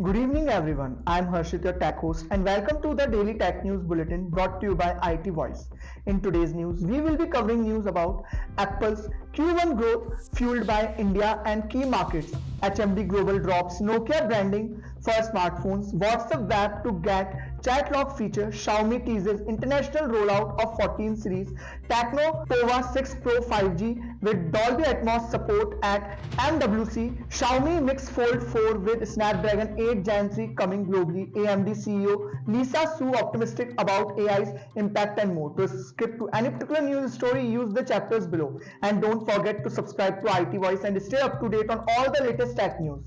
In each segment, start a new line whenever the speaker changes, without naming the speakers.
Good evening everyone, I am Harshit, your tech host, and welcome to the Daily Tech News Bulletin brought to you by IT Voice. In today's news, we will be covering news about Apple's Q1 growth fueled by India and key markets. HMD Global drops Nokia branding for smartphones, WhatsApp web to get chat log feature, Xiaomi teases international rollout of 14 series, Tecno Pova 6 Pro 5G with Dolby Atmos support at MWC, Xiaomi Mix Fold 4 with Snapdragon 8 Gen 3 coming globally, AMD CEO Lisa Su optimistic about AI's impact and more. To skip to any particular news story, use the chapters below. And don't forget to subscribe to IT Voice and stay up to date on all the latest tech news.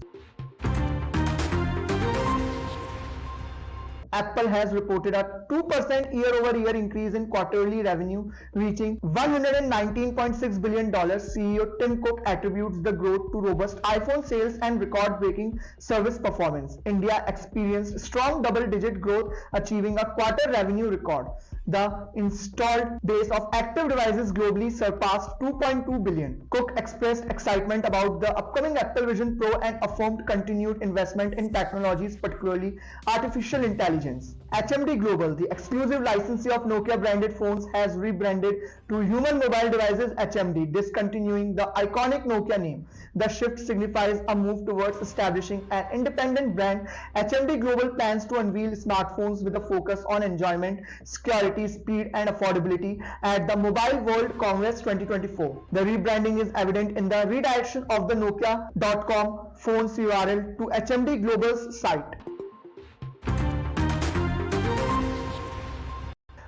Apple has reported a 2% year-over-year increase in quarterly revenue, reaching $119.6 billion. CEO Tim Cook attributes the growth to robust iPhone sales and record-breaking service performance. India experienced strong double-digit growth, achieving a quarter revenue record. The installed base of active devices globally surpassed 2.2 billion. Cook expressed excitement about the upcoming Apple Vision Pro and affirmed continued investment in technologies, particularly artificial intelligence. HMD Global, the exclusive licensee of Nokia branded phones, has rebranded to Human Mobile Devices HMD, discontinuing the iconic Nokia name. The shift signifies a move towards establishing an independent brand. HMD Global plans to unveil smartphones with a focus on enjoyment, security, speed, and affordability at the Mobile World Congress 2024. The rebranding is evident in the redirection of the Nokia.com phones URL to HMD Global's site.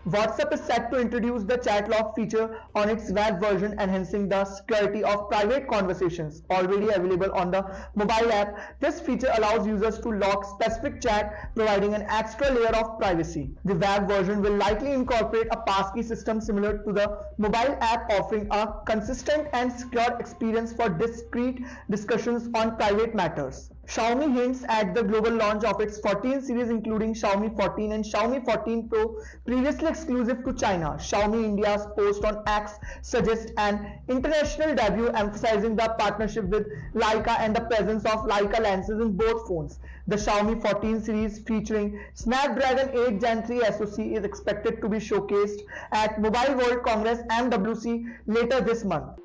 WhatsApp is set to introduce the chat log feature on its web version, enhancing the security of private conversations. Already available on the mobile app, this feature allows users to log specific chat, providing an extra layer of privacy. The web version will likely incorporate a passkey system similar to the mobile app, offering a consistent and secure experience for discreet discussions on private matters. Xiaomi hints at the global launch of its 14 series, including Xiaomi 14 and Xiaomi 14 Pro, previously exclusive to China. Xiaomi India's post on X suggests an international debut, emphasizing the partnership with Leica and the presence of Leica lenses in both phones. The Xiaomi 14 series, featuring Snapdragon 8 Gen 3 SoC, is expected to be showcased at Mobile World Congress MWC later this month.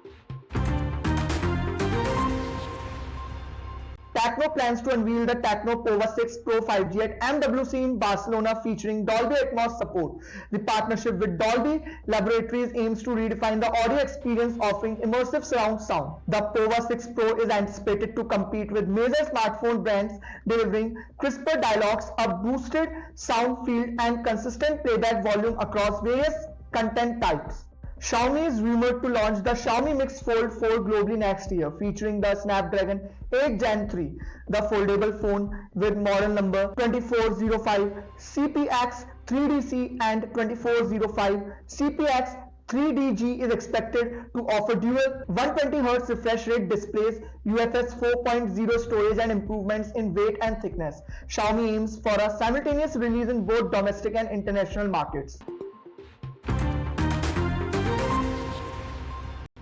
Tecno plans to unveil the Tecno Pova 6 Pro 5G at MWC in Barcelona, featuring Dolby Atmos support. The partnership with Dolby Laboratories aims to redefine the audio experience, offering immersive surround sound. The Pova 6 Pro is anticipated to compete with major smartphone brands, delivering crisper dialogues, a boosted sound field, and consistent playback volume across various content types. Xiaomi is rumored to launch the Xiaomi Mix Fold 4 globally next year, featuring the Snapdragon 8 Gen 3. The foldable phone with model number 2405 CPX 3DC and 2405 CPX 3DG is expected to offer dual 120Hz refresh rate displays, UFS 4.0 storage, and improvements in weight and thickness. Xiaomi aims for a simultaneous release in both domestic and international markets.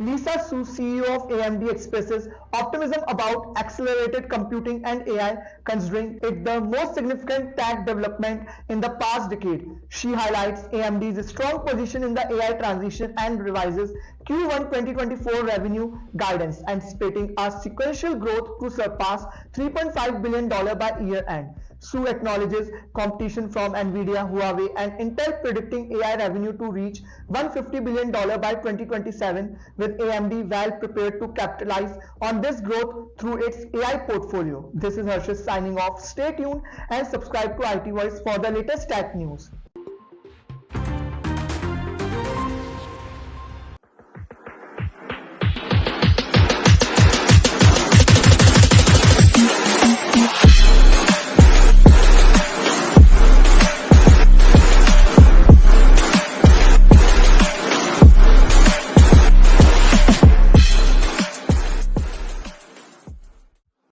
Lisa Su, CEO of AMD, expresses optimism about accelerated computing and AI, considering it the most significant tech development in the past decade. She highlights AMD's strong position in the AI transition and revises Q1 2024 revenue guidance, anticipating a sequential growth to surpass $3.5 billion by year-end. Su acknowledges competition from Nvidia, Huawei, and Intel, predicting AI revenue to reach $150 billion by 2027, with AMD well prepared to capitalize on this growth through its AI portfolio. This is Harshit signing off. Stay tuned and subscribe to IT Voice for the latest tech news.